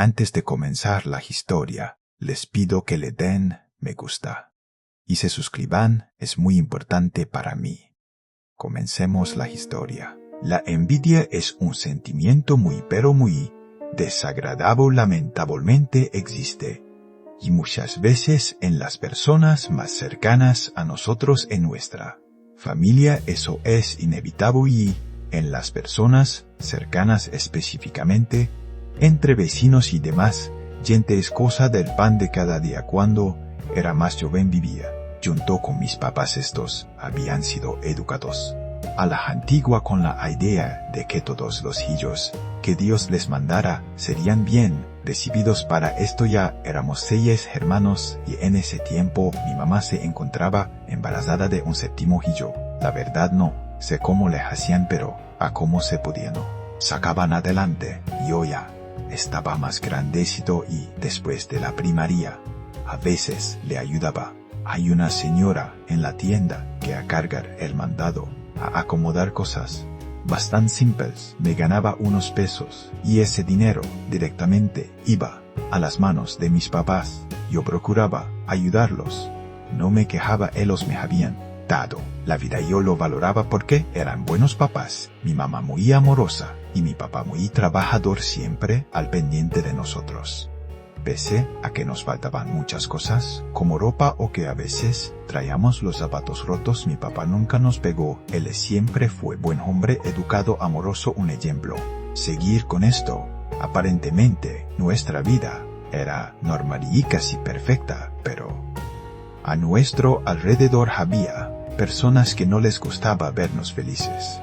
Antes de comenzar la historia, les pido que le den me gusta y se suscriban, es muy importante para mí. Comencemos la historia. La envidia es un sentimiento muy desagradable, lamentablemente existe. Y muchas veces en las personas más cercanas a nosotros en nuestra familia eso es inevitable y en las personas cercanas específicamente, entre vecinos y demás, gente es cosa del pan de cada día. Cuando era más joven vivía junto con mis papás. Estos habían sido educados a la antigua con la idea de que todos los hijos que Dios les mandara serían bien recibidos. Para esto ya éramos 6 hermanos y en ese tiempo mi mamá se encontraba embarazada de un 7º hijo. La verdad no sé cómo le hacían, pero a cómo se podían sacaban adelante. Yo ya estaba más grandecito y después de la primaria a veces le ayudaba. Hay una señora en la tienda que a cargar el mandado, a acomodar cosas bastante simples. Me ganaba unos pesos y ese dinero directamente iba a las manos de mis papás. Yo procuraba ayudarlos. No me quejaba, ellos me habían dado la vida. Yo lo valoraba porque eran buenos papás. Mi mamá muy amorosa y mi papá muy trabajador, siempre al pendiente de nosotros. Pese a que nos faltaban muchas cosas, como ropa o que a veces traíamos los zapatos rotos, mi papá nunca nos pegó. Él siempre fue buen hombre, educado, amoroso, un ejemplo. Seguir con esto. Aparentemente, nuestra vida era normal y casi perfecta, pero a nuestro alrededor había personas que no les gustaba vernos felices.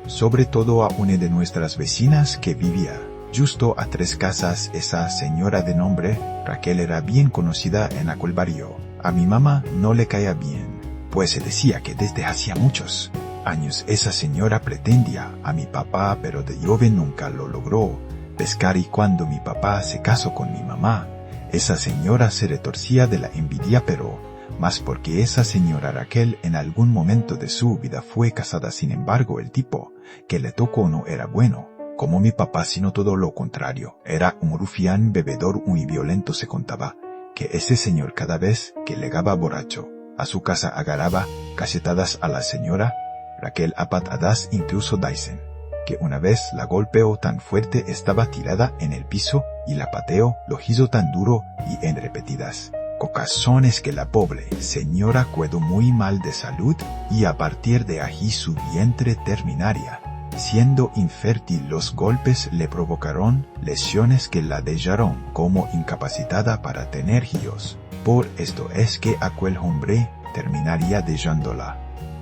Sobre todo a una de nuestras vecinas que vivía justo a 3 casas. Esa señora de nombre Raquel era bien conocida en aquel barrio. A mi mamá no le caía bien, pues se decía que desde hacía muchos años esa señora pretendía a mi papá, pero de joven nunca lo logró pescar. Y cuando mi papá se casó con mi mamá, esa señora se retorcía de la envidia, pero más porque esa señora Raquel en algún momento de su vida fue casada. Sin embargo, el tipo que le tocó no era bueno como mi papá, sino todo lo contrario. Era un rufián, bebedor muy violento. Se contaba que ese señor cada vez que llegaba borracho a su casa agarraba cachetadas a la señora Raquel a patadas. Incluso dicen que una vez la golpeó tan fuerte, estaba tirada en el piso y la pateó, lo hizo tan duro y en repetidas ocasiones que la pobre señora quedó muy mal de salud y a partir de allí su vientre terminaría siendo infértil. Los golpes le provocaron lesiones que la dejaron como incapacitada para tener hijos. Por esto es que aquel hombre terminaría dejándola.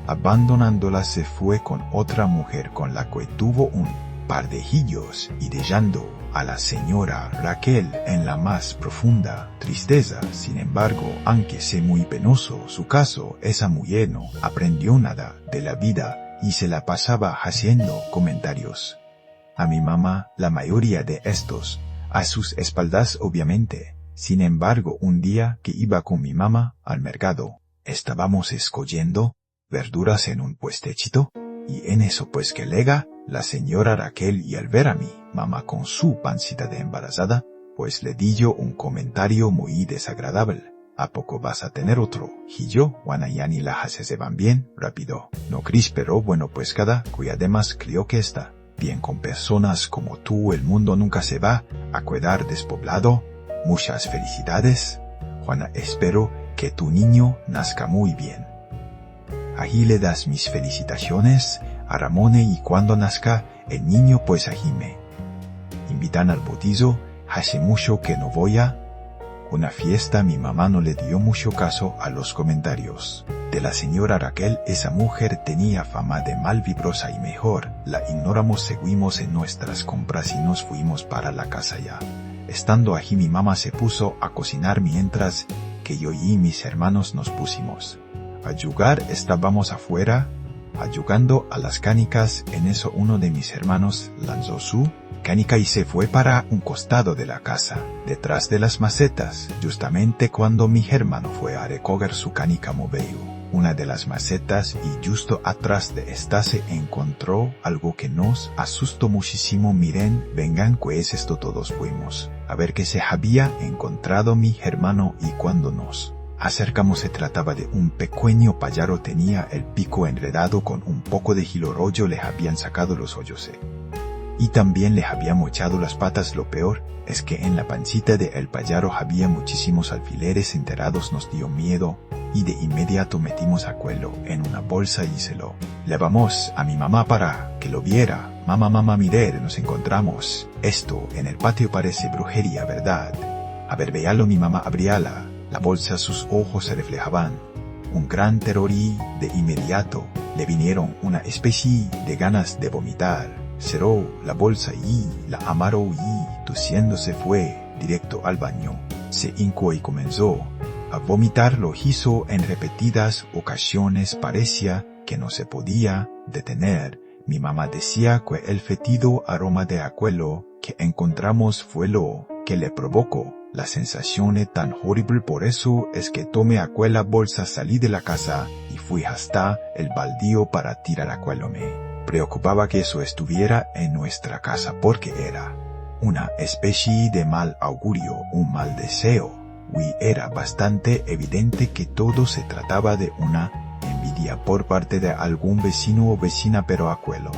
Abandonándola se fue con otra mujer con la que tuvo un par de hijos y dejando a la señora Raquel en la más profunda tristeza. Sin embargo, aunque sea muy penoso su caso, esa mujer no aprendió nada de la vida y se la pasaba haciendo comentarios a mi mamá, la mayoría de estos a sus espaldas obviamente. Sin embargo, un día que iba con mi mamá al mercado, estábamos escogiendo verduras en un puestecito, y en eso pues que llega la señora Raquel, y al ver a mi mamá con su pancita de embarazada, pues le di yo un comentario muy desagradable. ¿A poco vas a tener otro? Y yo, Wanayani las se van bien, rápido. No Cris, pero bueno pues cada cuya además creo que está bien con personas como tú. El mundo nunca se va a quedar despoblado. Muchas felicidades, Juana, espero que tu niño nazca muy bien. Allí le das mis felicitaciones a Ramone y cuando nazca el niño pues allí me invitan al bautizo. Hace mucho que no voy a una fiesta. Mi mamá no le dio mucho caso a los comentarios de la señora Raquel. Esa mujer tenía fama de malvibrosa y mejor la ignoramos. Seguimos en nuestras compras y nos fuimos para la casa ya. Estando allí mi mamá se puso a cocinar mientras que yo y mis hermanos nos pusimos a jugar. Estábamos afuera jugando a las canicas. En eso uno de mis hermanos lanzó su canica y se fue para un costado de la casa, detrás de las macetas, justamente cuando mi hermano fue a recoger su canica. Moveu una de las macetas y justo atrás de esta se encontró algo que nos asustó muchísimo. Miren, vengan pues esto todos fuimos a ver qué se había encontrado mi hermano y cuando nos acercamos se trataba de un pequeño pájaro. Tenía el pico enredado con un poco de hilo rollo, le habían sacado los hoyos y también le habían mochado las patas. Lo peor es que en la pancita de el pájaro había muchísimos alfileres enterrados. Nos dio miedo y de inmediato metimos a Aquelo en una bolsa y se lo llevamos a mi mamá para que lo viera. Mamá, mirer, nos encontramos esto en el patio, parece brujería, ¿verdad? A ver, véalo. Mi mamá abría la bolsa, sus ojos se reflejaban un gran terror y de inmediato le vinieron una especie de ganas de vomitar. Cerró la bolsa y la amarró y tosiendo se fue directo al baño. Se hincó y comenzó a vomitar. Lo hizo en repetidas ocasiones, parecía que no se podía detener. Mi mamá decía que el fétido aroma de Aquelo que encontramos fue lo que le provocó la sensación tan horrible. Por eso es que tomé aquella bolsa, salí de la casa y fui hasta el baldío para tirar Aquelo. Me preocupaba que eso estuviera en nuestra casa porque era una especie de mal augurio, un mal deseo. Y era bastante evidente que todo se trataba de una envidia por parte de algún vecino o vecina, pero Aquelo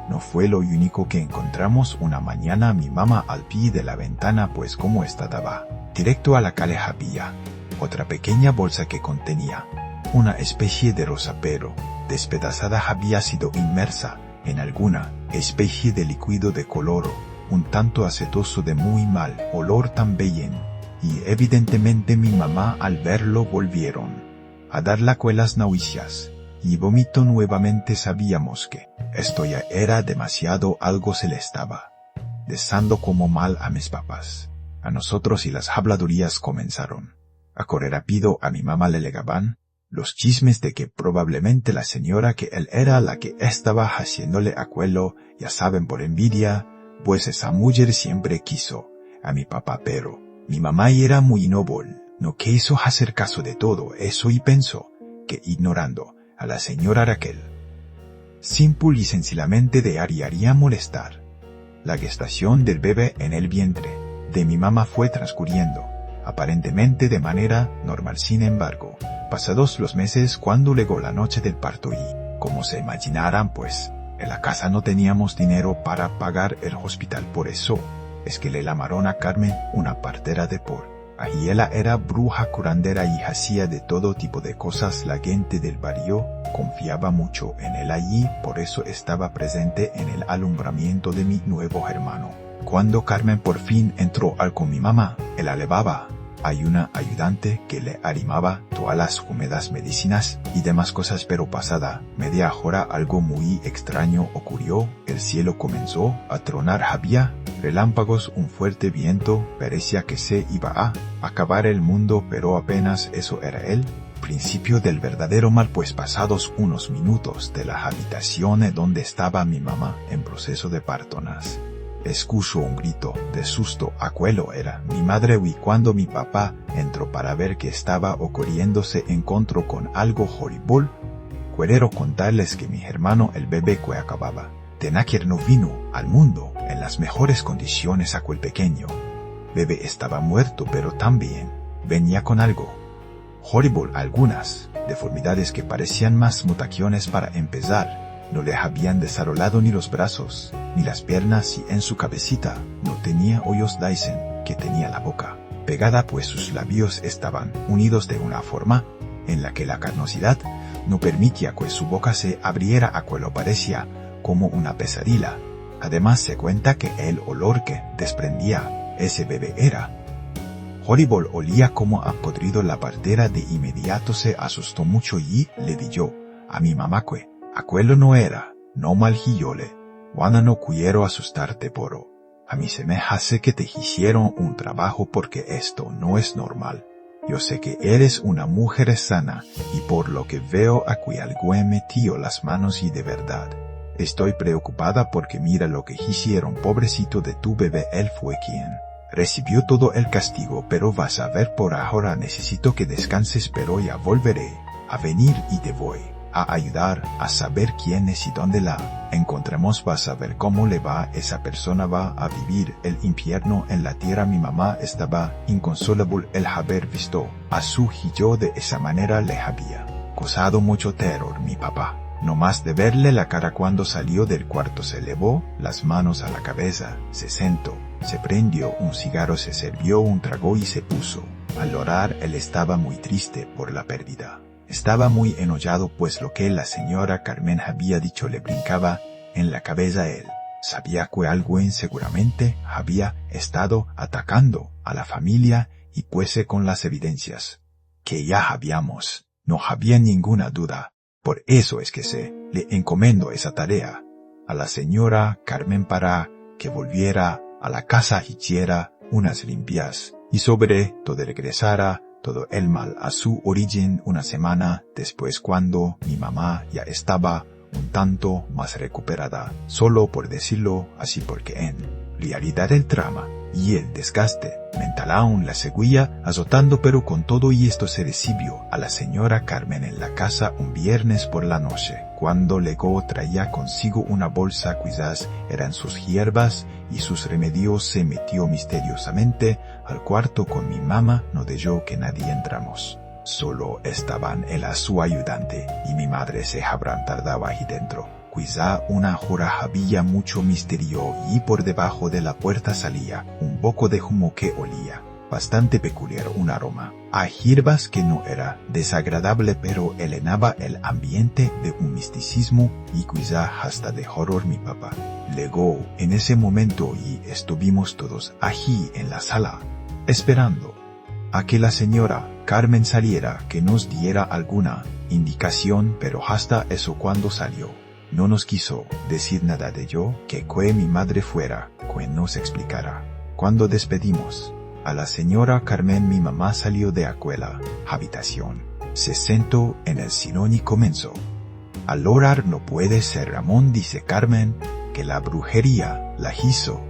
no fue lo único que encontramos. Una mañana mi mamá al pie de la ventana, pues como estaba directo a la calle, había otra pequeña bolsa que contenía una especie de rosa, pero despedazada. Había sido inmersa en alguna especie de líquido de color un tanto acetoso de muy mal olor también, y evidentemente mi mamá al verlo volvieron a darle aquellas náuseas y vomitó nuevamente. Sabíamos que esto ya era demasiado, algo se le estaba deseando como mal a mis papás, a nosotros, y las habladurías comenzaron a correr rápido. A mi mamá le llegaban los chismes de que probablemente la señora que él era la que estaba haciéndole Aquelo, ya saben, por envidia, pues esa mujer siempre quiso a mi papá, pero mi mamá era muy noble, no quiso hacer caso de todo eso y pensó que ignorando a la señora Raquel, simple y sencillamente haría molestar. La gestación del bebé en el vientre de mi mamá fue transcurriendo aparentemente de manera normal. Sin embargo, pasados los meses, cuando llegó la noche del parto y, como se imaginarán, pues, en la casa no teníamos dinero para pagar el hospital. Por eso es que le llamaron a Carmen una partera de por ahí. Ella era bruja curandera y hacía de todo tipo de cosas. La gente del barrio confiaba mucho en él allí, por eso estaba presente en el alumbramiento de mi nuevo hermano. Cuando Carmen por fin entró con mi mamá, él la llevaba. Hay una ayudante que le arrimaba todas las húmedas medicinas y demás cosas, pero pasada media hora algo muy extraño ocurrió. El cielo comenzó a tronar, había relámpagos, un fuerte viento, parecía que se iba a acabar el mundo, pero apenas eso era el principio del verdadero mal, pues pasados unos minutos de la habitación donde estaba mi mamá en proceso de partonas, escuchó un grito de susto. Aquelo era mi madre, y cuando mi papá entró para ver qué estaba ocurriendo se encontró con algo horrible. Quiero contarles que mi hermano, el bebé que acababa de nacer, no vino al mundo en las mejores condiciones. Aquel pequeño bebé estaba muerto, pero también venía con algo horrible, algunas deformidades que parecían más mutaciones. Para empezar, no le habían desarrollado ni los brazos ni las piernas, y en su cabecita no tenía hoyos. Dicen que tenía la boca pegada, pues sus labios estaban unidos de una forma en la que la carnosidad no permitía que su boca se abriera. Aquello parecía como una pesadilla. Además se cuenta que el olor que desprendía ese bebé era horrible, olía como a podrido. La partera de inmediato se asustó mucho y le dijo a mi mamá que Aquello no era normal. Y yo le: Juana, no quiero asustarte, pero a mí se me hace que te hicieron un trabajo, porque esto no es normal. Yo sé que eres una mujer sana, y por lo que veo aquí algo me metió las manos, y de verdad estoy preocupada porque mira lo que hicieron. Pobrecito de tu bebé, él fue quien recibió todo el castigo, pero vas a ver, por ahora necesito que descanses, pero ya volveré a venir y te voy a ayudar a saber quién es y dónde la encontremos. Vas a ver cómo le va. Esa persona va a vivir el infierno en la tierra. Mi mamá estaba inconsolable. El haber visto a su hijo de esa manera le había causado mucho terror. Mi papá, no más de verle la cara cuando salió del cuarto, se elevó las manos a la cabeza, se sentó, se prendió un cigarro, se sirvió un trago y se puso a llorar. Él estaba muy triste por la pérdida. Estaba muy enojado, pues lo que la señora Carmen había dicho le brincaba en la cabeza. Él sabía que algo inseguramente había estado atacando a la familia y pues con las evidencias que ya habíamos, no había ninguna duda. Por eso es que se le encomendó esa tarea a la señora Carmen para que volviera a la casa, hiciera unas limpias y sobre todo regresara todo el mal a su origen. Una semana después, cuando mi mamá ya estaba un tanto más recuperada, solo por decirlo así, porque en realidad el trama y el desgaste mental aún la seguía azotando, pero con todo y esto se recibió a la señora Carmen en la casa un viernes por la noche. Cuando llegó traía consigo una bolsa, quizás eran sus hierbas y sus remedios. Se metió misteriosamente al cuarto con mi mamá, no dejó que nadie entramos. Solo estaban él, a su ayudante, y mi madre. Se habrán tardado ahí dentro. Quizá una hora. Había mucho misterio y por debajo de la puerta salía un poco de humo que olía bastante peculiar, un aroma a hierbas que no era desagradable, pero elenaba el ambiente de un misticismo y quizá hasta de horror. Mi papá llegó en ese momento y estuvimos todos allí en la sala, esperando a que la señora Carmen saliera, que nos diera alguna indicación, pero hasta eso, cuando salió, no nos quiso decir nada de ello, que mi madre fuera quien nos explicara. Cuando despedimos a la señora Carmen, mi mamá salió de aquella habitación, se sentó en el sillón y comenzó a llorar. No puede ser, Ramón, dice Carmen, que la brujería la hizo.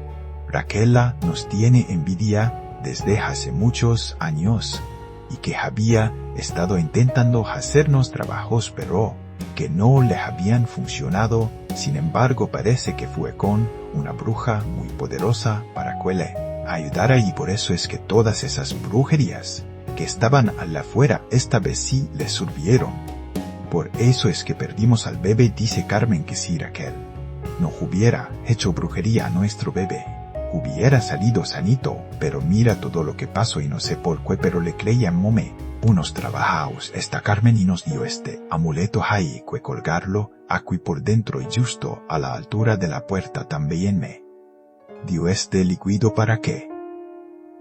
Raquela nos tiene envidia desde hace muchos años y que había estado intentando hacernos trabajos, pero que no le habían funcionado. Sin embargo, parece que fue con una bruja muy poderosa para que le ayudara, y por eso es que todas esas brujerías que estaban allá afuera esta vez sí le sirvieron. Por eso es que perdimos al bebé, dice Carmen, que si Raquel no hubiera hecho brujería a nuestro bebé, hubiera salido sanito. Pero mira todo lo que pasó y no sé por qué, pero le creíamos unos trabajos esta Carmen y nos dio este amuleto. Hay que colgarlo aquí por dentro y justo a la altura de la puerta. También me dio este líquido para que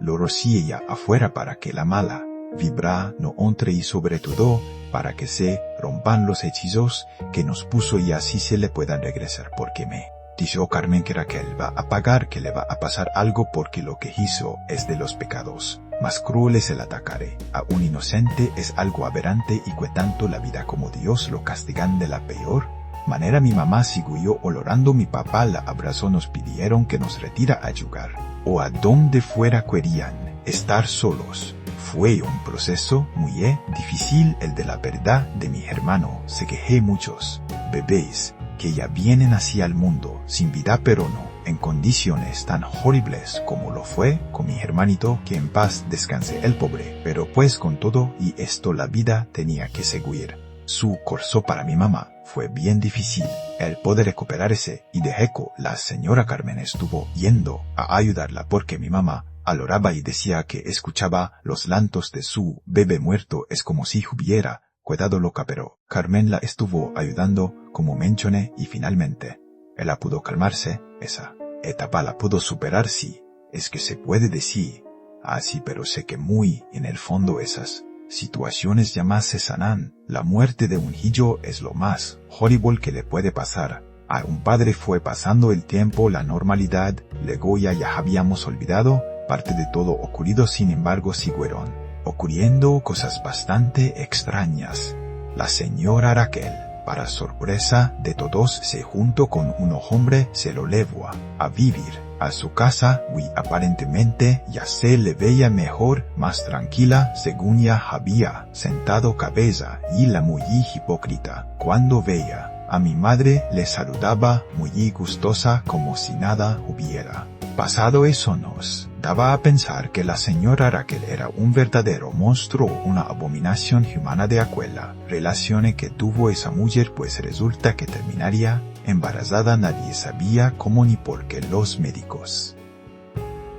lo rocíe afuera, para que la mala vibra no entre y sobre todo para que se rompan los hechizos que nos puso y así se le puedan regresar. Porque me dijo Carmen que Raquel va a pagar, que le va a pasar algo porque lo que hizo es de los pecados más crueles. El atacaré a un inocente es algo aberrante y que tanto la vida como Dios lo castigan de la peor manera. Mi mamá siguió olorando. Mi papá la abrazó. Nos pidieron que nos retira a jugar o a donde fuera. Querían estar solos. Fue un proceso muy difícil el de la verdad de mi hermano. Se quejé muchos bebés que ya vienen hacia el mundo sin vida, pero no en condiciones tan horribles como lo fue con mi hermanito, que en paz descanse el pobre. Pero pues con todo y esto la vida tenía que seguir su curso. Para mi mamá fue bien difícil el poder recuperarse y de hecho la señora Carmen estuvo yendo a ayudarla, porque mi mamá aloraba y decía que escuchaba los llantos de su bebé muerto, es como si hubiera quedado loca, pero Carmen la estuvo ayudando como mencioné y finalmente ella pudo calmarse. Esa etapa la pudo superar, si es que se puede decir así, pero sé que muy en el fondo esas situaciones ya más se sanan. La muerte de un hijo es lo más horrible que le puede pasar a un padre. Fue pasando el tiempo, la normalidad llegó, ya habíamos olvidado parte de todo ocurrido. Sin embargo, siguieron ocurriendo cosas bastante extrañas. La señora Raquel, para sorpresa de todos, se juntó con un hombre, se lo llevó a vivir a su casa y aparentemente ya se le veía mejor, más tranquila, según ya había sentado cabeza y la muy hipócrita, cuando veía a mi madre le saludaba muy gustosa como si nada hubiera pasado. Eso nos daba a pensar que la señora Raquel era un verdadero monstruo, una abominación humana. De aquella relación que tuvo esa mujer, pues resulta que terminaría embarazada. Nadie sabía cómo ni por qué. Los médicos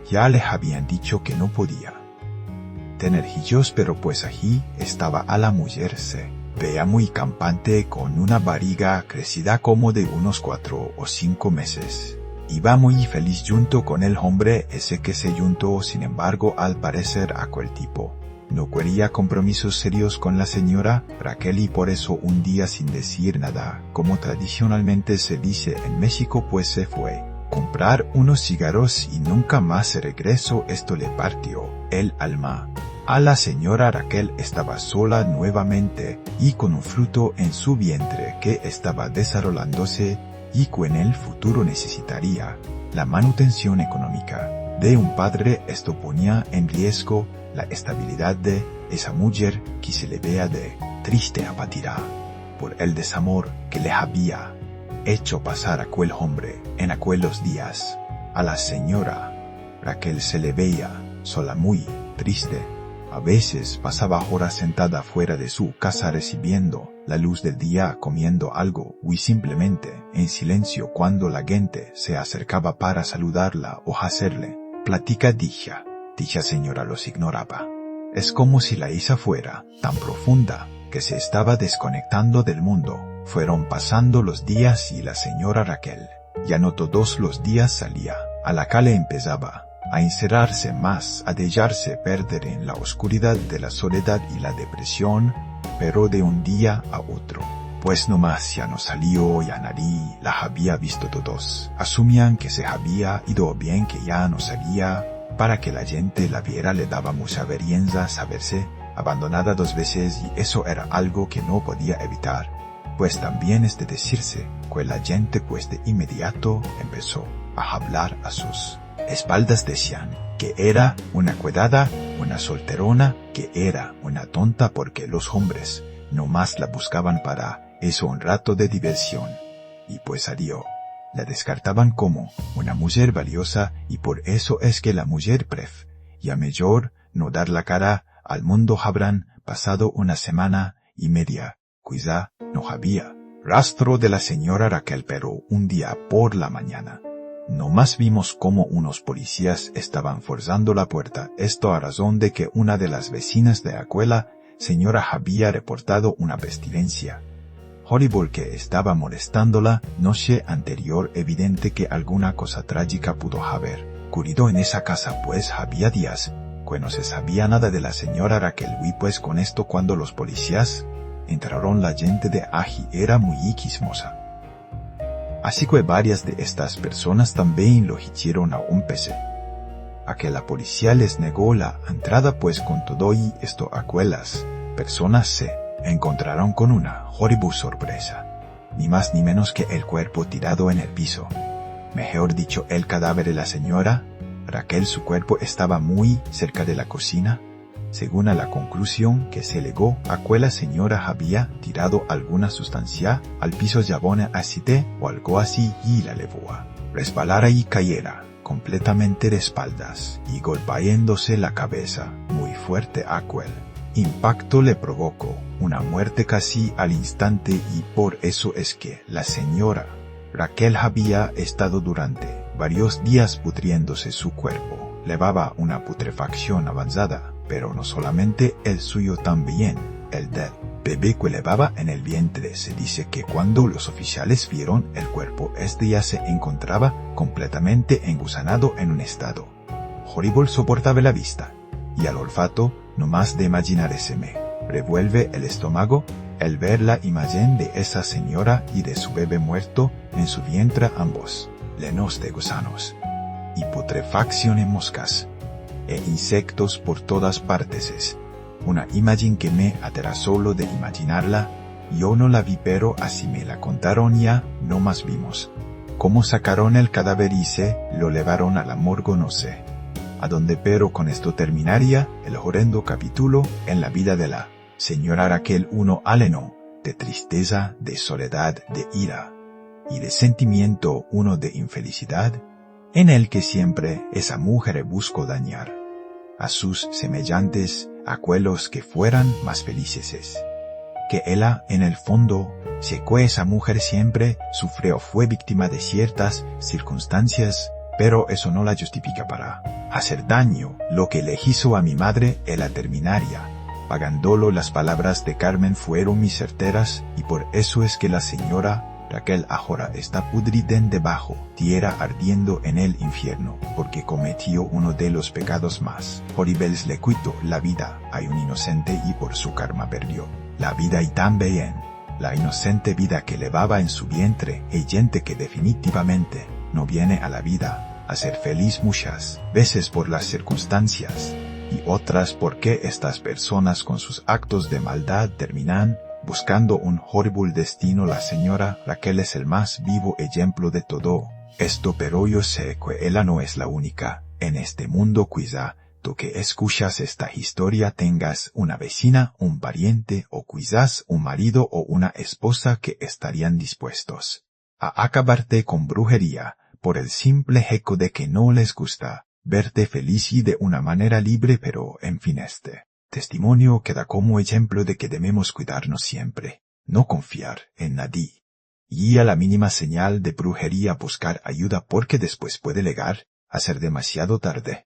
ya le habían dicho que no podía tener hijos, pero pues allí estaba a la mujer. Se veía muy campante, con una barriga crecida como de unos 4 o 5 meses. Iba muy feliz junto con el hombre ese que se juntó. Sin embargo, al parecer aquel tipo no quería compromisos serios con la señora Raquel, y por eso un día, sin decir nada, como tradicionalmente se dice en México, pues se fue a comprar unos cigarros y nunca más regresó. Esto le partió el alma a la señora Raquel. Estaba sola nuevamente y con un fruto en su vientre que estaba desarrollándose y que en el futuro necesitaría la manutención económica de un padre. Esto ponía en riesgo la estabilidad de esa mujer, que se le veía de triste, abatida por el desamor que le había hecho pasar aquel hombre en aquellos días. A la señora Raquel se le veía sola, muy triste. A veces pasaba horas sentada fuera de su casa recibiendo la luz del día, comiendo algo y simplemente en silencio cuando la gente se acercaba para saludarla o hacerle plática. Dicha señora los ignoraba. Es como si la isa fuera tan profunda que se estaba desconectando del mundo. Fueron pasando los días y la señora Raquel ya no todos los días salía a la calle. Empezaba a encerrarse más, a dejarse perder en la oscuridad de la soledad y la depresión, pero de un día a otro, pues nomás ya no salió, ya nadie la había visto. Todos asumían que se había ido, bien que ya no salía. Para que la gente la viera le daba mucha vergüenza saberse abandonada 2 veces, y eso era algo que no podía evitar, pues también es de decirse que la gente pues de inmediato empezó a hablar a sus espaldas. Decían que era una cuidada, una solterona, que era una tonta, porque los hombres no más la buscaban para eso, un rato de diversión, y pues adiós. La descartaban como una mujer valiosa, y por eso es que la mujer ya mejor no dar la cara al mundo. Habrán pasado una semana y media, quizá no había rastro de la señora Raquel, pero un día por la mañana nomás vimos como unos policías estaban forzando la puerta. Esto a razón de que una de las vecinas de aquella señora había reportado una pestilencia horrible que estaba molestándola noche anterior. Evidente que alguna cosa trágica pudo haber ocurrido en esa casa, pues había días que no se sabía nada de la señora Raquel. Y pues con esto, cuando los policías entraron, la gente de allí era muy quismosa. Así que varias de estas personas también lo hicieron a un pese a que la policía les negó la entrada, pues con todo y esto aquellas personas se encontraron con una horrible sorpresa. Ni más ni menos que el cuerpo tirado en el piso. Mejor dicho, el cadáver de la señora Raquel. Su cuerpo estaba muy cerca de la cocina. Según a la conclusión que se llegó, aquella señora había tirado alguna sustancia al piso, jabón, aceite o algo así, y la llevó a resbalar y cayera completamente de espaldas y golpeándose la cabeza muy fuerte. Aquel impacto le provocó una muerte casi al instante, y por eso es que la señora Raquel había estado durante varios días pudriéndose. Su cuerpo llevaba una putrefacción avanzada, pero no solamente el suyo, también el del bebé que llevaba en el vientre. Se dice que cuando los oficiales vieron el cuerpo, este ya se encontraba completamente engusanado en un estado horrible. Soportaba la vista y al olfato. No más de imaginar se me revuelve el estómago el ver la imagen de esa señora y de su bebé muerto en su vientre, ambos llenos de gusanos y putrefacción, en moscas e insectos por todas partes. Es una imagen que me aterra solo de imaginarla. Yo no la vi, pero así me la contaron. Ya no más vimos Cómo sacaron el cadáver y se lo llevaron a la morgue no sé. A donde pero con esto terminaría el horrendo capítulo en la vida de la señora Raquel I Aleno, de tristeza, de soledad, de ira y de sentimiento uno de infelicidad, en el que siempre esa mujer buscó dañar a sus semejantes, aquellos que fueran más felices. Que ella, en el fondo, sé que esa mujer siempre sufrió fue víctima de ciertas circunstancias, pero eso no la justifica para hacer daño. Lo que le hizo a mi madre, ella terminaría pagándolo. Las palabras de Carmen fueron muy certeras, y por eso es que la señora Raquel ahora está pudrida en debajo tierra ardiendo en el infierno, porque cometió uno de los pecados más horribles. Le quitó la vida a un inocente y por su karma perdió la vida, y también la inocente vida que llevaba en su vientre. Hay gente que definitivamente no viene a la vida a ser feliz, muchas veces por las circunstancias, y otras porque estas personas con sus actos de maldad terminan buscando un horrible destino. La señora Raquel es el más vivo ejemplo de todo esto, pero yo sé que ella no es la única en este mundo. Quizá tú que escuchas esta historia tengas una vecina, un pariente o quizás un marido o una esposa que estarían dispuestos a acabarte con brujería por el simple hecho de que no les gusta verte feliz y de una manera libre. Pero en fin, este testimonio queda como ejemplo de que debemos cuidarnos siempre, no confiar en nadie, y a la mínima señal de brujería buscar ayuda, porque después puede llegar a ser demasiado tarde.